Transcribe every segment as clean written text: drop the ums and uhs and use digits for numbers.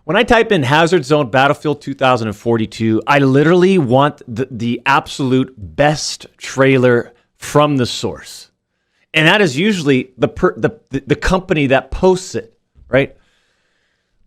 When I type in Hazard Zone Battlefield 2042, I literally want the absolute best trailer from the source. And that is usually the company that posts it, right?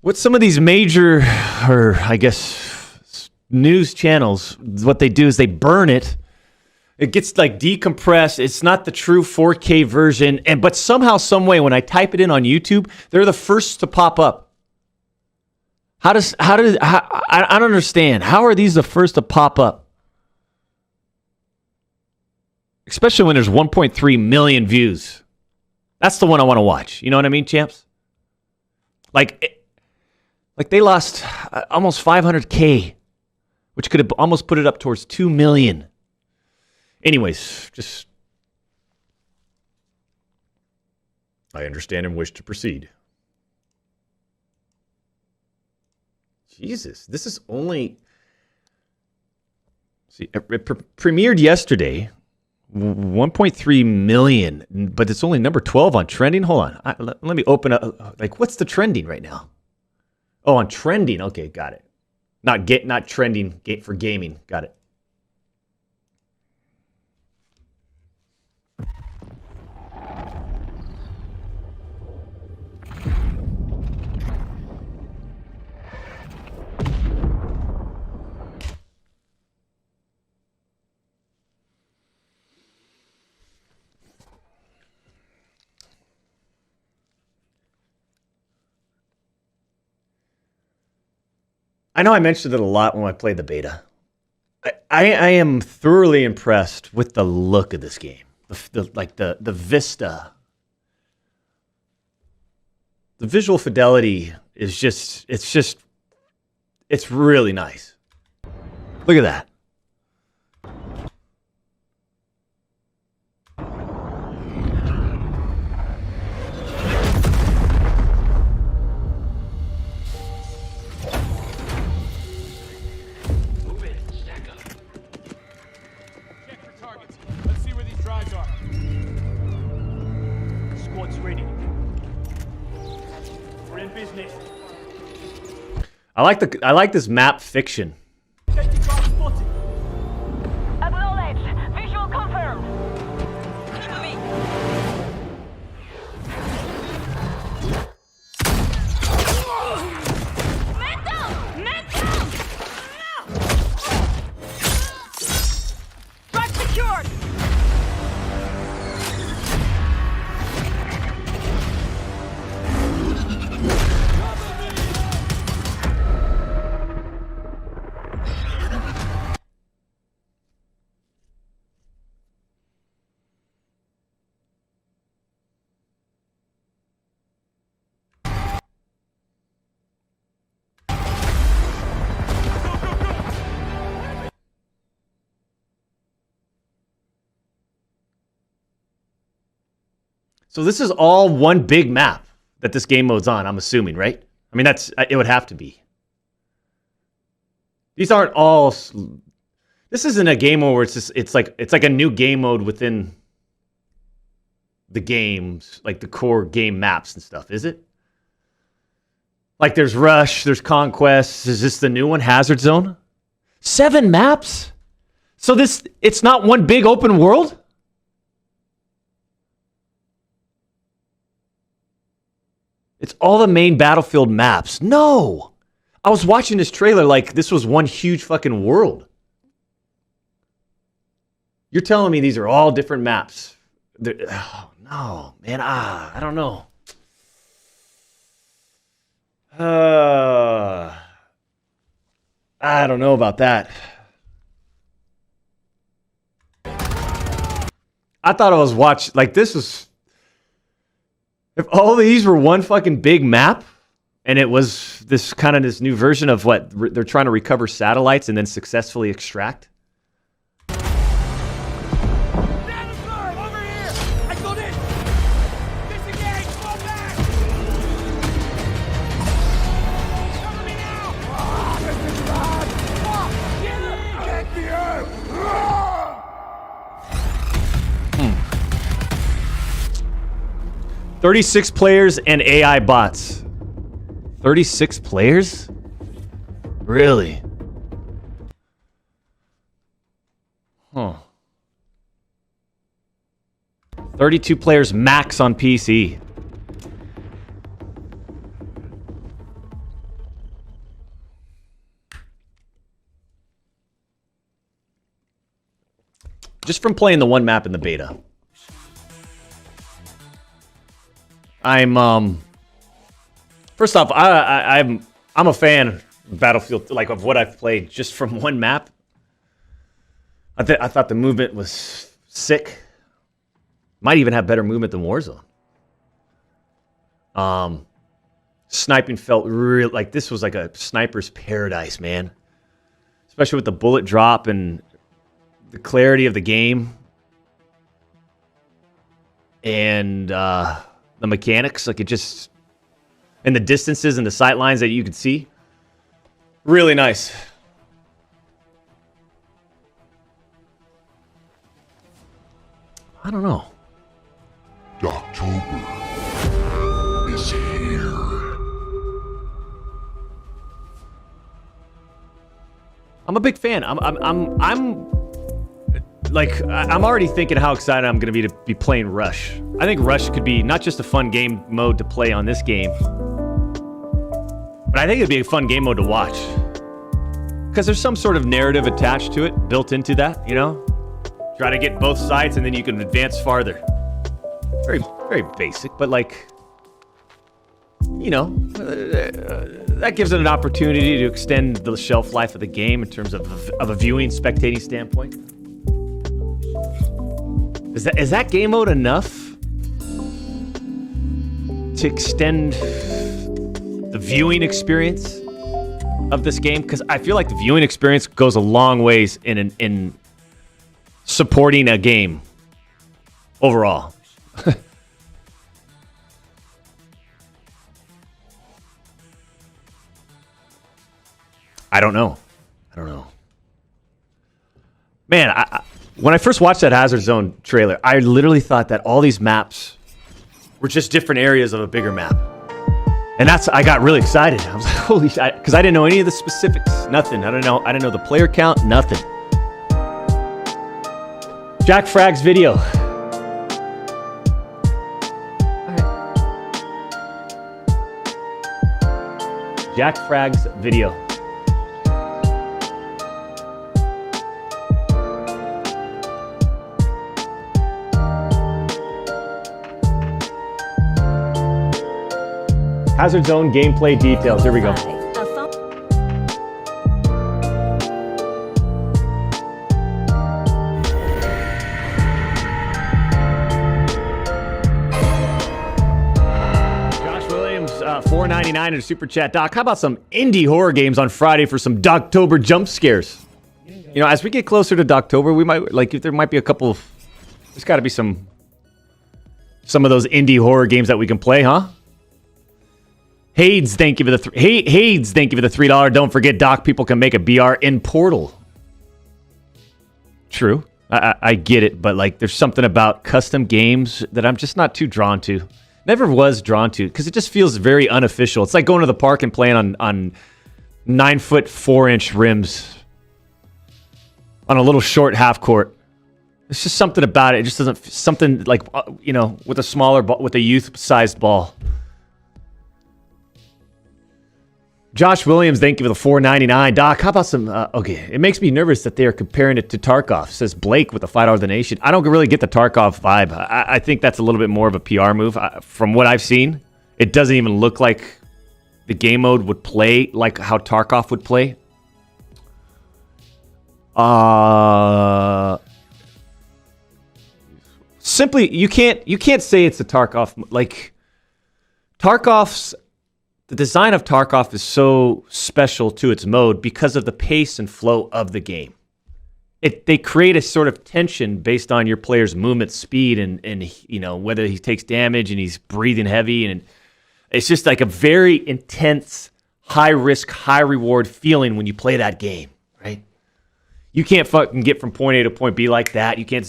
What some of these major, or I guess, news channels, what they do is they burn it. It gets like decompressed. It's not the true 4K version. But somehow, some way, when I type it in on YouTube, they're the first to pop up. I don't understand. How are these the first to pop up? Especially when there's 1.3 million views. That's the one I want to watch. You know what I mean, champs? Like they lost almost 500K, which could have almost put it up towards 2 million. Anyways, just I understand and wish to proceed. Jesus, this is only... See, it premiered yesterday, 1.3 million, but it's only number 12 on trending. Hold on, let me open up. Like, what's the trending right now? Oh, on trending. Okay, got it. Not trending for gaming. Got it. I know I mentioned it a lot when I played the beta. I am thoroughly impressed with the look of this game. The vista. The visual fidelity is it's really nice. Look at that. I like this map fiction. Acknowledged. Visual confirmed. Man down! Man down! Track secured! So this is all one big map that this game mode's on, I'm assuming, right? I mean, it would have to be. These aren't all... This isn't a game mode where it's like a new game mode within the games, like the core game maps and stuff, is it? Like there's Rush, there's Conquest. Is this the new one, Hazard Zone? 7 maps? So it's not one big open world? It's all the main Battlefield maps. No! I was watching this trailer like this was one huge fucking world. You're telling me these are all different maps. Oh, no, man. I don't know. I don't know about that. I thought I was watching... Like, this was... If all these were one fucking big map, and it was this new version of what they're trying to recover satellites and then successfully extract. Over here! I got it! Disengage! Fall back! Cover me now! This is bad! Get me out! 36 players and AI bots. 36 players? Really? Huh. 32 players max on PC. Just from playing the one map in the beta. I'm first off, I'm a fan of Battlefield, like of what I've played just from one map. I thought the movement was sick. Might even have better movement than Warzone. Sniping felt real, like this was like a sniper's paradise, man. Especially with the bullet drop and the clarity of the game. And the mechanics, like it just, and the distances and the sight lines that you could see. Really nice. I don't know. October is here. I'm a big fan. I'm already thinking how excited I'm going to be playing Rush. I think Rush could be not just a fun game mode to play on this game, but I think it'd be a fun game mode to watch. Because there's some sort of narrative attached to it, built into that, you know? Try to get both sides and then you can advance farther. Very, very basic, but like, you know, that gives it an opportunity to extend the shelf life of the game in terms of a viewing, spectating standpoint. Is that game mode enough to extend the viewing experience of this game? Because I feel like the viewing experience goes a long ways in supporting a game overall. I don't know. Man, when I first watched that Hazard Zone trailer, I literally thought that all these maps were just different areas of a bigger map. And I got really excited. I was like, holy shit, because I didn't know any of the specifics. Nothing. I didn't know the player count, nothing. Jack Fragg's video. Jack Fragg's video. Hazard Zone gameplay details. Here we go. Josh Williams, $4.99 in a super chat. Doc, how about some indie horror games on Friday for some Doctober jump scares? You know, as we get closer to Doctober, we might there might be a couple of. There's got to be some of those indie horror games that we can play, huh? Hades, thank you for the $3. Don't forget, Doc, people can make a BR in Portal. True. I get it, but like there's something about custom games that I'm just not too drawn to. Never was drawn to, because it just feels very unofficial. It's like going to the park and playing on 9-foot 4-inch rims on a little short half court. There's just something about it. It just doesn't, something like, you know, with a smaller ball, with a youth-sized ball. Josh Williams, thank you for the $4.99. Doc, how about some... okay, it makes me nervous that they are comparing it to Tarkov, says Blake with the $5 donation. I don't really get the Tarkov vibe. I think that's a little bit more of a PR move. From what I've seen, it doesn't even look like the game mode would play like how Tarkov would play. Simply, you can't say it's a Tarkov... Like, Tarkov's... The design of Tarkov is so special to its mode because of the pace and flow of the game. They create a sort of tension based on your player's movement speed and you know, whether he takes damage and he's breathing heavy, and it's just like a very intense, high risk, high reward feeling when you play that game, right? You can't fucking get from point A to point B like that. You can't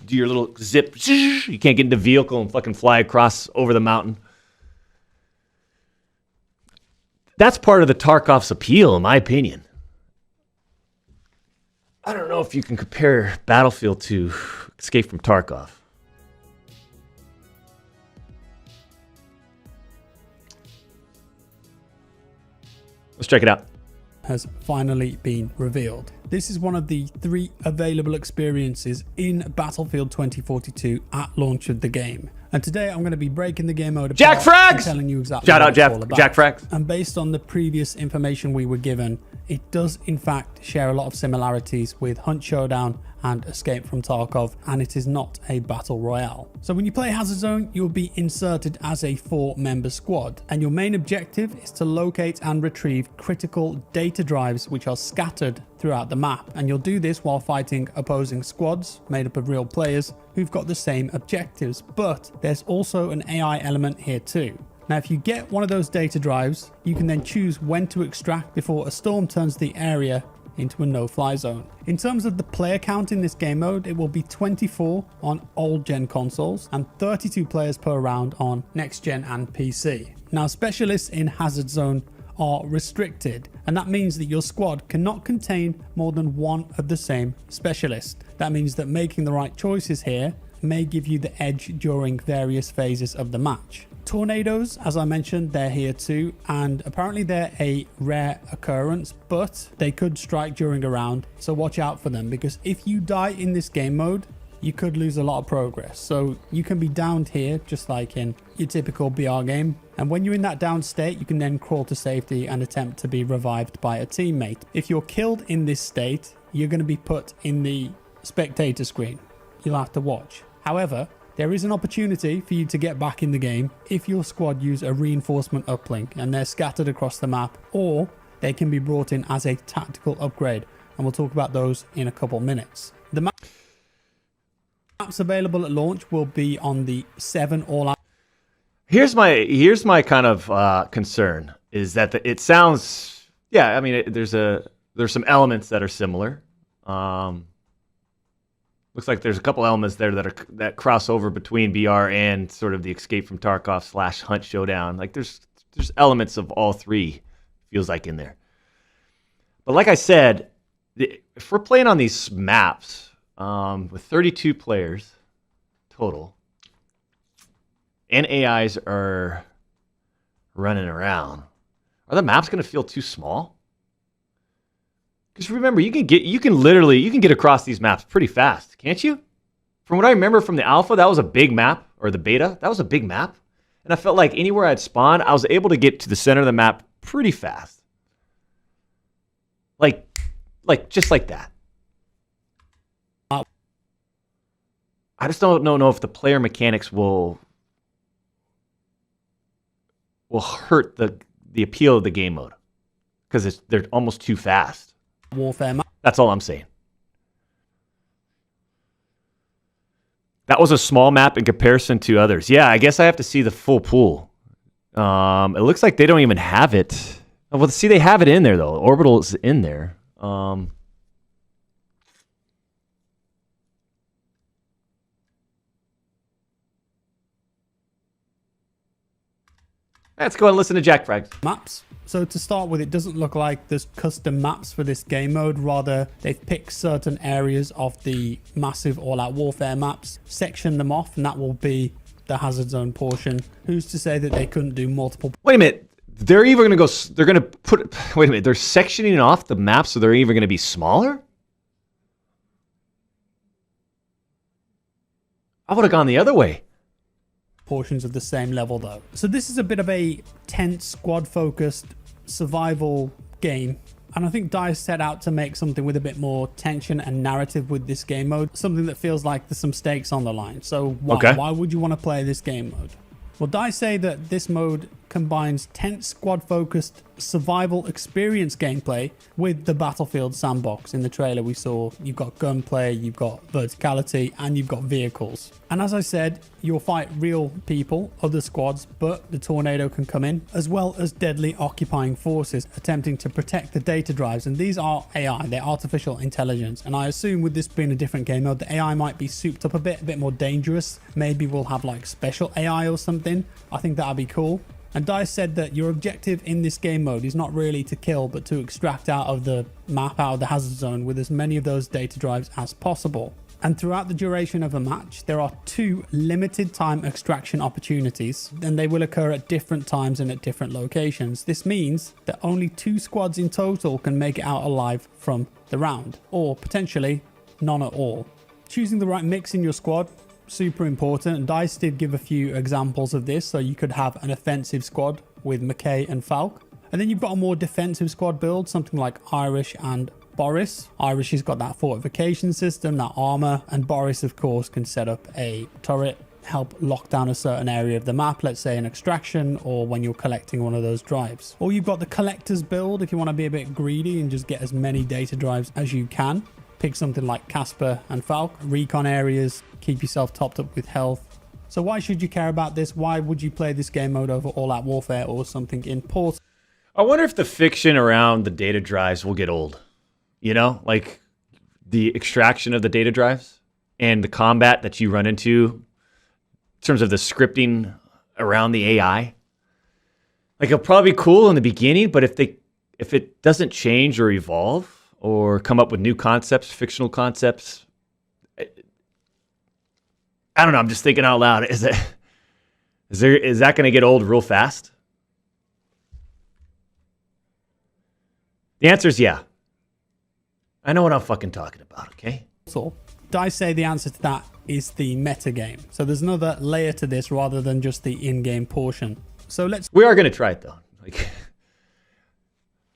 do your little zip. You can't get in the vehicle and fucking fly across over the mountain. That's part of the Tarkov's appeal, in my opinion. I don't know if you can compare Battlefield to Escape from Tarkov. Let's check it out. Has finally been revealed. This is one of the 3 available experiences in Battlefield 2042 at launch of the game. And today I'm going to be breaking the game mode Jack apart and Frags! telling you exactly Shout what out it's Jeff, all about. Jack Frags. And based on the previous information we were given, it does in fact share a lot of similarities with Hunt Showdown and Escape from Tarkov, and it is not a battle royale. So when you play Hazard Zone, you'll be inserted as a 4-member squad, and your main objective is to locate and retrieve critical data drives which are scattered throughout the map, and you'll do this while fighting opposing squads made up of real players who've got the same objectives. But there's also an AI element here too. Now, if you get one of those data drives, you can then choose when to extract before a storm turns the area into a no-fly zone. In terms of the player count in this game mode, it will be 24 on old-gen consoles and 32 players per round on next-gen and PC. Now, specialists in Hazard Zone are restricted, and that means that your squad cannot contain more than one of the same specialist. That means that making the right choices here may give you the edge during various phases of the match. Tornadoes, as I mentioned, they're here too, and apparently they're a rare occurrence, but they could strike during a round, so watch out for them, because if you die in this game mode, you could lose a lot of progress. So you can be downed here, just like in your typical BR game, and when you're in that down state, you can then crawl to safety and attempt to be revived by a teammate. If you're killed in this state, you're going to be put in the spectator screen. You'll have to watch. However, there is an opportunity for you to get back in the game if your squad use a reinforcement uplink and they're scattered across the map, or they can be brought in as a tactical upgrade, and we'll talk about those in a couple minutes. The maps available at launch will be on the 7 all-out. Here's my kind of concern is that it sounds, yeah, I mean, there's some elements that are similar. Looks like there's a couple elements there that cross over between BR and sort of the Escape from Tarkov / Hunt Showdown. Like there's elements of all 3, feels like, in there. But like I said, if we're playing on these maps with 32 players total, and AIs are running around, are the maps going to feel too small? Because remember, you can get across these maps pretty fast, can't you? From what I remember from the alpha, that was a big map, or the beta, that was a big map. And I felt like anywhere I'd spawn, I was able to get to the center of the map pretty fast. Like just like that. I just don't know if the player mechanics will hurt the appeal of the game mode, because they're almost too fast. Warfare map. That's all I'm saying. That was a small map in comparison to others. Yeah, I guess I have to see the full pool. It looks like they don't even have it. Well, see, they have it in there, though. Orbital is in there. Let's go and listen to Jack Frags. Maps. So to start with, it doesn't look like there's custom maps for this game mode. Rather, they've picked certain areas of the massive all-out warfare maps, sectioned them off, and that will be the Hazard Zone portion. Who's to say that they couldn't do multiple? Wait a minute. They're going to put, wait a minute. They're sectioning off the maps, so they're even going to be smaller? I would have gone the other way. Portions of the same level though. So this is a bit of a tense, squad focused survival game, and I think DICE set out to make something with a bit more tension and narrative with this game mode, something that feels like there's some stakes on the line. So why would you want to play this game mode? Well, DICE say that this mode combines tense, squad focused survival experience gameplay with the Battlefield sandbox. In the trailer we saw, you've got gunplay, you've got verticality, and you've got vehicles. And as I said, you'll fight real people, other squads, but the tornado can come in, as well as deadly occupying forces attempting to protect the data drives. And these are AI, they're artificial intelligence. And I assume with this being a different game mode, the AI might be souped up a bit more dangerous. Maybe we'll have like special AI or something. I think that'd be cool. And DICE said that your objective in this game mode is not really to kill, but to extract out of the map, out of the hazard zone, with as many of those data drives as possible. And throughout the duration of a match, there are 2 limited time extraction opportunities, and they will occur at different times and at different locations. This means that only 2 squads in total can make it out alive from the round, or potentially none at all. Choosing the right mix in your squad, super important. DICE did give a few examples of this, so you could have an offensive squad with McKay and Falk. And then you've got a more defensive squad build, something like Irish and Boris. Irish has got that fortification system, that armor, and Boris of course can set up a turret, help lock down a certain area of the map, let's say an extraction or when you're collecting one of those drives. Or you've got the collector's build if you want to be a bit greedy and just get as many data drives as you can. Pick something like Casper and Falk, recon areas, keep yourself topped up with health. So why should you care about this? Why would you play this game mode over All Out Warfare or something important? I wonder if the fiction around the data drives will get old. You know, like the extraction of the data drives and the combat that you run into in terms of the scripting around the AI. Like it'll probably be cool in the beginning, but if it doesn't change or evolve or come up with new concepts, fictional concepts, I don't know. I'm just thinking out loud. Is that going to get old real fast? The answer is yeah. I know what I'm fucking talking about, okay? So, DICE say the answer to that is the meta game. So there's another layer to this rather than just the in-game portion. So we are going to try it though. Like,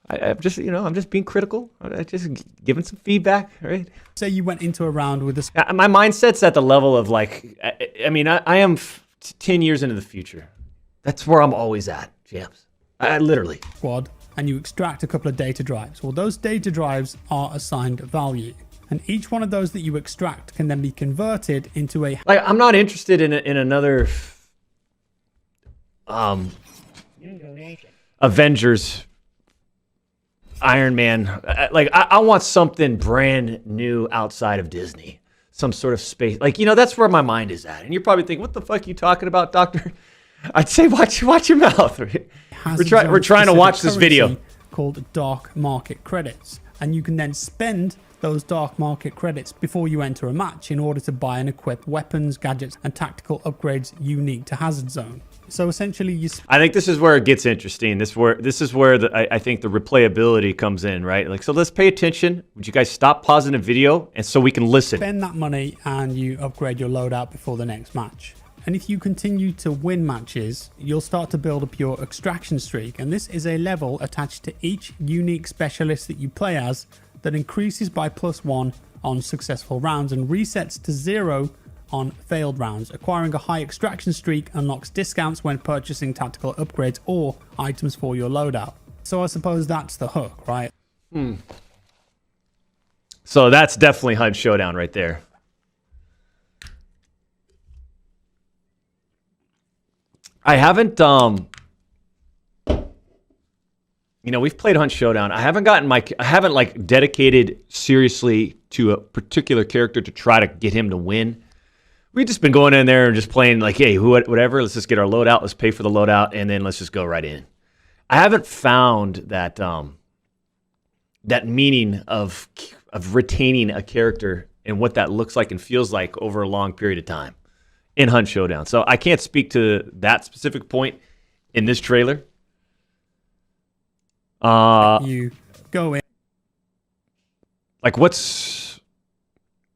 I'm just, I'm just being critical. I'm just giving some feedback, right? Say you went into a round with this. My mindset's at the level of like, I am 10 years into the future. That's where I'm always at, James. I literally. Squad. And you extract a couple of data drives. Well, those data drives are assigned value. And each one of those that you extract can then be converted into a... Like, I'm not interested in another... Avengers... Iron Man. I want something brand new outside of Disney. Some sort of space. Like, that's where my mind is at. And you're probably thinking, what the fuck are you talking about, Doctor? I'd say watch your mouth. We're trying to watch this video called dark market credits, and you can then spend those dark market credits before you enter a match in order to buy and equip weapons, gadgets, and tactical upgrades unique to Hazard Zone. So essentially, I think this is where it gets interesting. This is where I think the replayability comes in, right? Like, so let's pay attention. Would you guys stop pausing the video and so we can listen? Spend that money and you upgrade your loadout before the next match. And if you continue to win matches, you'll start to build up your extraction streak. And this is a level attached to each unique specialist that you play as that increases by +1 on successful rounds and resets to 0 on failed rounds. Acquiring a high extraction streak unlocks discounts when purchasing tactical upgrades or items for your loadout. So I suppose that's the hook, right? So that's definitely HUD Showdown right there. I haven't, we've played Hunt Showdown. I haven't like dedicated seriously to a particular character to try to get him to win. We've just been going in there and just playing like, hey, whatever, let's just get our loadout, let's pay for the loadout, and then let's just go right in. I haven't found that that meaning of retaining a character and what that looks like and feels like over a long period of time in Hunt Showdown. So I can't speak to that specific point in this trailer. You go in. Like, is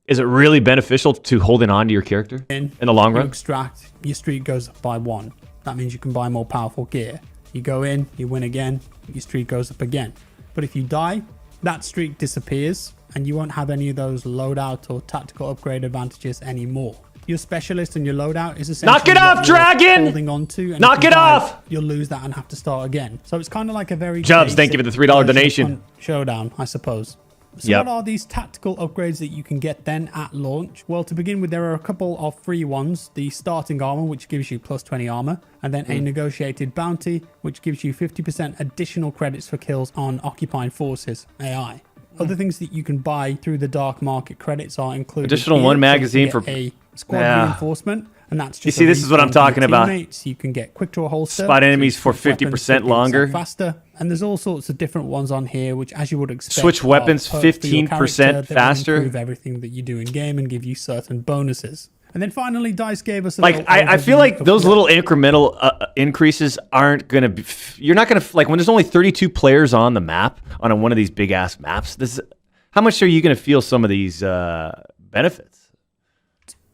it really beneficial to holding on to your character in the long run? You extract, your streak goes up by 1. That means you can buy more powerful gear. You go in, you win again, your streak goes up again. But if you die, that streak disappears and you won't have any of those loadout or tactical upgrade advantages anymore. Your specialist and your loadout is essentially knock it off, Dragon! Holding on to, and knock it off! You'll lose that and have to start again. So it's kind of like a very Jubs, thank you for the $3 donation. Showdown, I suppose. So what are these tactical upgrades that you can get then at launch? Well, to begin with, there are a couple of free ones. The starting armor, which gives you +20 armor, and then a negotiated bounty, which gives you 50% additional credits for kills on occupying forces, AI. Other things that you can buy through the dark market credits are included additional 1 magazine for a squad reinforcement, And that's just see, this is what I'm talking about. You can get quick draw holster. Spot enemies for switch weapons 50% longer. faster. And there's all sorts of different ones on here, which, as you would expect, Switch weapons are perks for your 15% character that will faster. improve everything that you do in game and give you certain bonuses. And then finally, DICE gave us a Like, little I feel overview like of those what- little incremental increases aren't going to be... You're not going to... Like, when there's only 32 players on the map, on one of these big-ass maps, how much are you going to feel some of these benefits?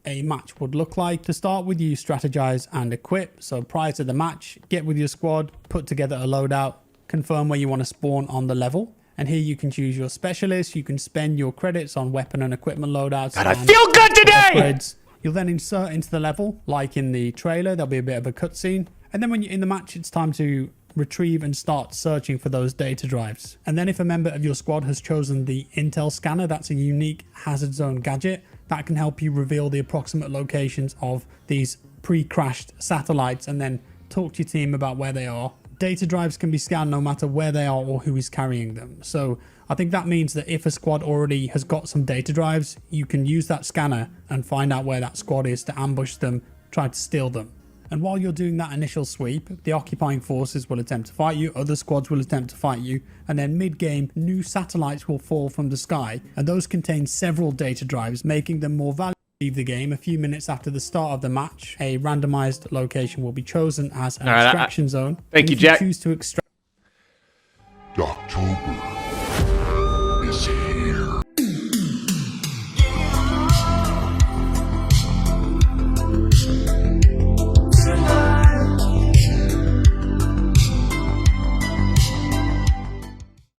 A match would look like. To start with, you strategize and equip. So prior to the match, get with your squad, put together a loadout, confirm where you want to spawn on the level. And here you can choose your specialist. You can spend your credits on weapon and equipment loadouts. God, I feel good today! Upgrades. You'll then insert into the level, like in the trailer, there'll be a bit of a cutscene. And then when you're in the match, it's time to retrieve and start searching for those data drives. And then if a member of your squad has chosen the Intel scanner, that's a unique hazard zone gadget that can help you reveal the approximate locations of these pre-crashed satellites and then talk to your team about where they are. Data drives can be scanned no matter where they are or who is carrying them. So I think that means that if a squad already has got some data drives, you can use that scanner and find out where that squad is to ambush them, try to steal them. And while you're doing that initial sweep, the occupying forces will attempt to fight you, other squads will attempt to fight you, and then mid-game, new satellites will fall from the sky, and those contain several data drives, making them more valuable. Leave the game. A few minutes after the start of the match, a randomized location will be chosen as an extraction zone. Thank you, If you Jack. choose to extract October.